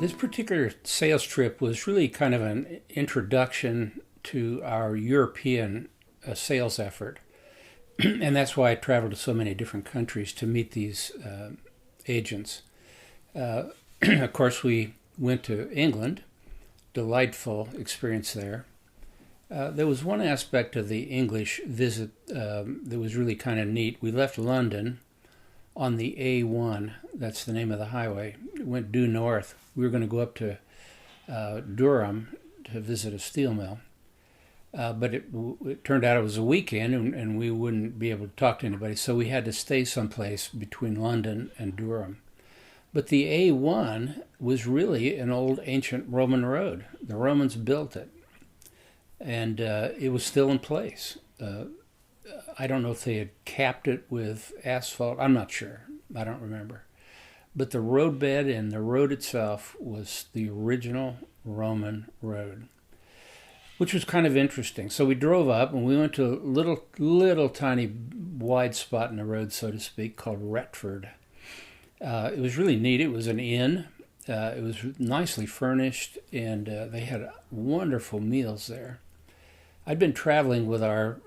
This particular sales trip was really kind of an introduction to our European sales effort. And that's why I traveled to so many different countries to meet these agents. Of course, we went to England, delightful experience there. There was one aspect of the English visit that was really kind of neat. We left London on the A1, that's the name of the highway. It went due north. We were going to go up to Durham to visit a steel mill. But it turned out it was a weekend and we wouldn't be able to talk to anybody, so we had to stay someplace between London and Durham. But the A1 was really an old ancient Roman road. The Romans built it, and it was still in place. I don't know if they had capped it with asphalt. I'm not sure. I don't remember. But the roadbed and the road itself was the original Roman road, which was kind of interesting. So we drove up and we went to a little tiny wide spot in the road, so to speak, called Retford. It was really neat. It was an inn. It was nicely furnished, and they had wonderful meals there. I'd been traveling with our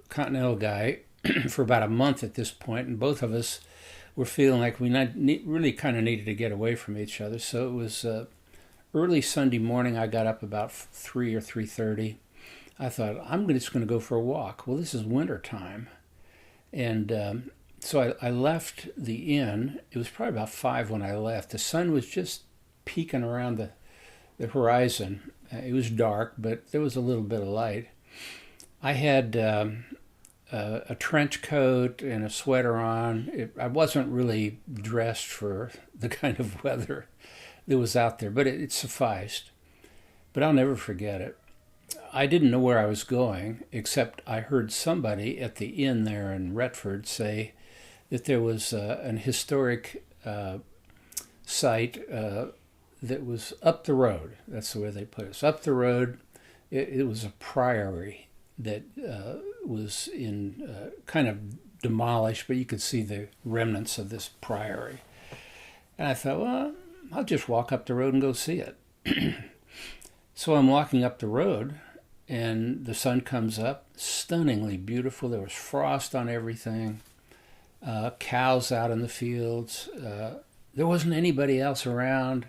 Continental guy for about a month at this point, and both of us were feeling like we really kind of needed to get away from each other. So it was early Sunday morning. I got up about 3 or 3:30. I thought, I'm just going to go for a walk. Well, this is winter time. And so I left the inn. It was probably about 5 when I left. The sun was just peeking around the horizon. It was dark, but there was a little bit of light. I had a trench coat and a sweater on. I wasn't really dressed for the kind of weather that was out there, but it sufficed. But I'll never forget it. I didn't know where I was going, except I heard somebody at the inn there in Retford say that there was an historic site that was up the road. That's the way they put it. It's up the road. It was a priory that was in kind of demolished, but you could see the remnants of this priory. And I thought, well, I'll just walk up the road and go see it. So I'm walking up the road, and the sun comes up, stunningly beautiful. There was frost on everything, cows out in the fields. There wasn't anybody else around.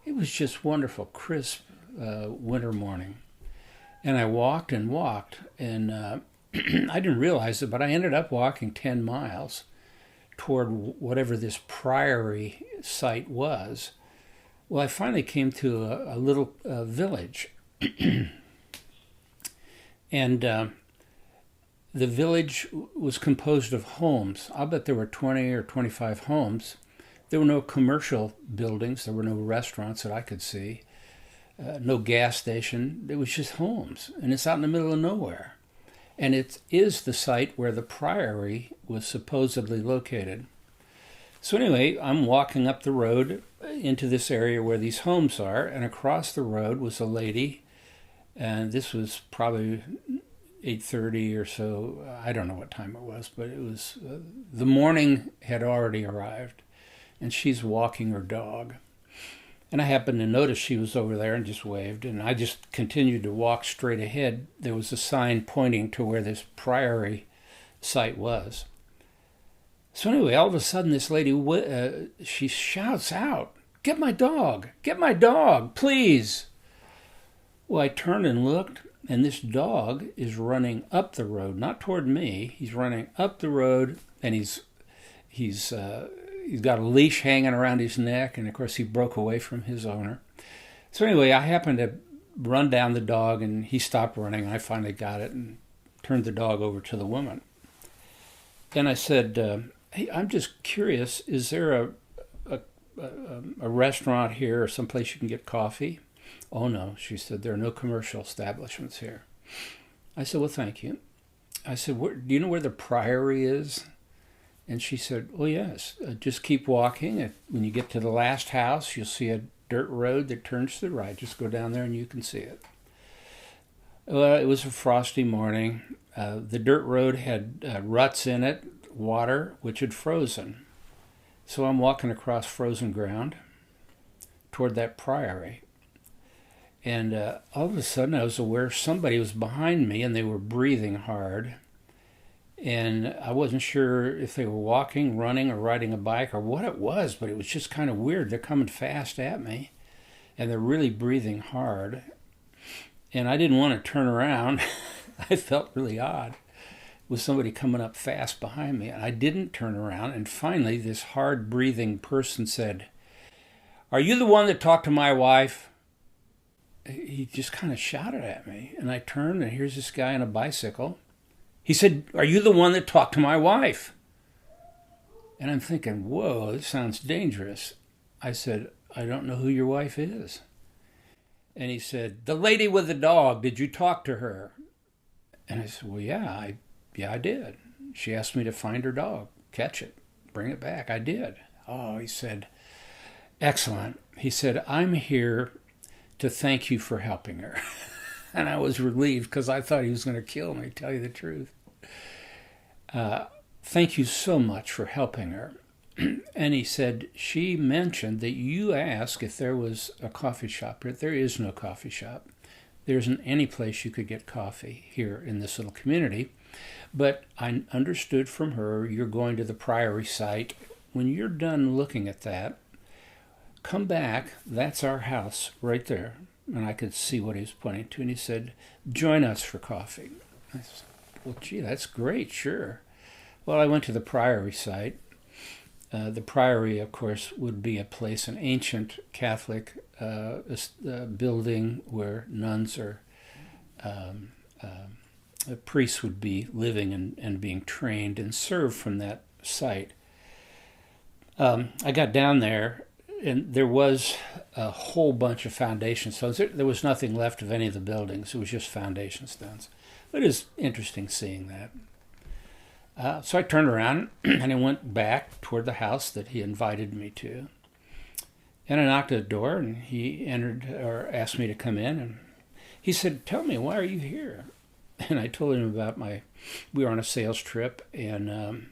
It was just wonderful, crisp winter morning. And I walked and walked, and I didn't realize it, but I ended up walking 10 miles toward whatever this priory site was. Well, I finally came to a little village. And the village was composed of homes. I'll bet there were 20 or 25 homes. There were no commercial buildings. There were no restaurants that I could see. No gas station. It was just homes. And it's out in the middle of nowhere. And it is the site where the priory was supposedly located. So anyway, I'm walking up the road into this area where these homes are, and across the road was a lady, and this was probably 8:30 or so. I don't know what time it was, but it was the morning had already arrived, and she's walking her dog. And I happened to notice she was over there and just waved, and I just continued to walk straight ahead. There was a sign pointing to where this priory site was. So anyway, all of a sudden this lady, she shouts out, "Get my dog! Get my dog, please!" Well, I turned and looked, and this dog is running up the road, not toward me. He's running up the road, and he's got a leash hanging around his neck, and of course he broke away from his owner. So anyway, I happened to run down the dog, and he stopped running. I finally got it and turned the dog over to the woman. And I said, "Hey, I'm just curious, is there a restaurant here or someplace you can get coffee?" "Oh, no," she said, "there are no commercial establishments here." I said, "Well, thank you." I said, "Do you know where the priory is?" And she said, "Oh, yes, just keep walking. When you get to the last house, you'll see a dirt road that turns to the right. Just go down there and you can see it." Well, it was a frosty morning. The dirt road had ruts in it, water, which had frozen. So I'm walking across frozen ground, toward that priory. And all of a sudden I was aware somebody was behind me and they were breathing hard. And I wasn't sure if they were walking, running, or riding a bike or what it was, but it was just kind of weird. They're coming fast at me and they're really breathing hard. And I didn't want to turn around. I felt really odd with somebody coming up fast behind me. And I didn't turn around. And finally, this hard breathing person said, "Are you the one that talked to my wife?" He just kind of shouted at me. And I turned and here's this guy on a bicycle. He said, "Are you the one that talked to my wife?" And I'm thinking, whoa, this sounds dangerous. I said, "I don't know who your wife is." And he said, "The lady with the dog, did you talk to her?" And I said, "Well, yeah, I did. She asked me to find her dog, catch it, bring it back. I did." Oh, he said, "Excellent." He said, "I'm here to thank you for helping her." And I was relieved because I thought he was going to kill me, tell you the truth. "Thank you so much for helping her." And he said, "She mentioned that you asked if there was a coffee shop here. There is no coffee shop. There isn't any place you could get coffee here in this little community. But I understood from her you're going to the Priory site. When you're done looking at that, come back. That's our house right there." And I could see what he was pointing to. And he said, "Join us for coffee." I said, "Well, gee, that's great, sure." Well, I went to the Priory site. The Priory, of course, would be a place, an ancient Catholic building where nuns or priests would be living and being trained and served from that site. I got down there, and there was a whole bunch of foundation stones. There was nothing left of any of the buildings. It was just foundation stones. It is interesting seeing that. So I turned around and I went back toward the house that he invited me to. And I knocked at the door and he entered or asked me to come in. And he said, "Tell me, why are you here?" And I told him about we were on a sales trip and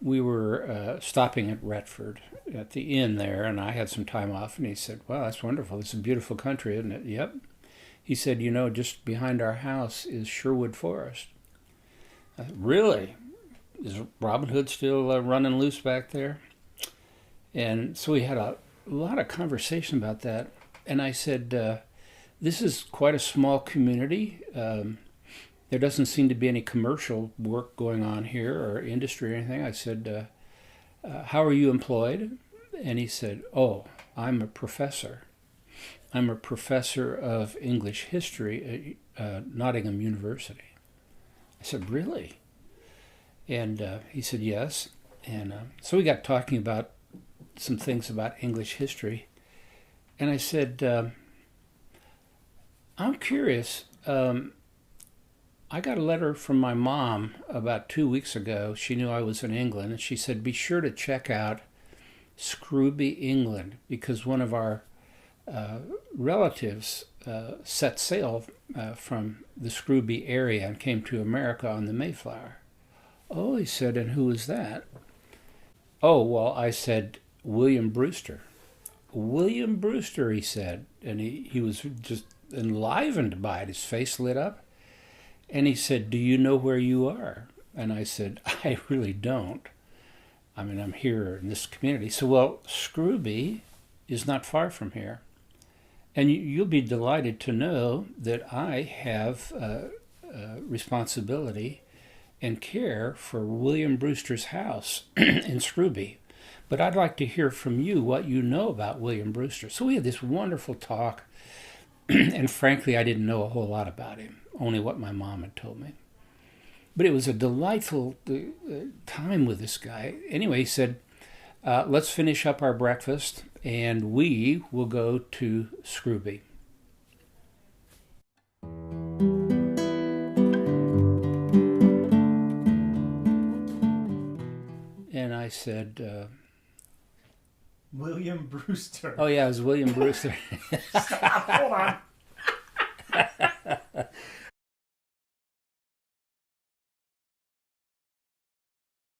we were stopping at Retford at the inn there, and I had some time off. And he said, "Well, that's wonderful. It's a beautiful country, isn't it?" "Yep." He said, "Just behind our house is Sherwood Forest." I said, "Really? Is Robin Hood still running loose back there?" And so we had a lot of conversation about that. And I said, "This is quite a small community. There doesn't seem to be any commercial work going on here or industry or anything." I said, "How are you employed?" And he said, "Oh, I'm a professor. I'm a professor of English history at Nottingham University." I said, "Really?" And he said, "Yes." And so we got talking about some things about English history. And I said, "I'm curious. I got a letter from my mom about 2 weeks ago. She knew I was in England, and she said, be sure to check out Scrooby, England, because one of our relatives set sail from the Scrooby area and came to America on the Mayflower." "Oh," he said, "and who was that?" "Oh, well," I said, "William Brewster." "William Brewster," he said, and he was just enlivened by it. His face lit up. And he said, "Do you know where you are?" And I said, "I really don't. I mean, I'm here in this community." So, well, Scrooby is not far from here. And you'll be delighted to know that I have responsibility and care for William Brewster's house in Scrooby. But I'd like to hear from you what you know about William Brewster. So we had this wonderful talk. And frankly, I didn't know a whole lot about him, only what my mom had told me. But it was a delightful time with this guy. Anyway, he said, "Let's finish up our breakfast and we will go to Scrooby." And I said, William Brewster. "Oh, yeah, it was William Brewster." Hold on.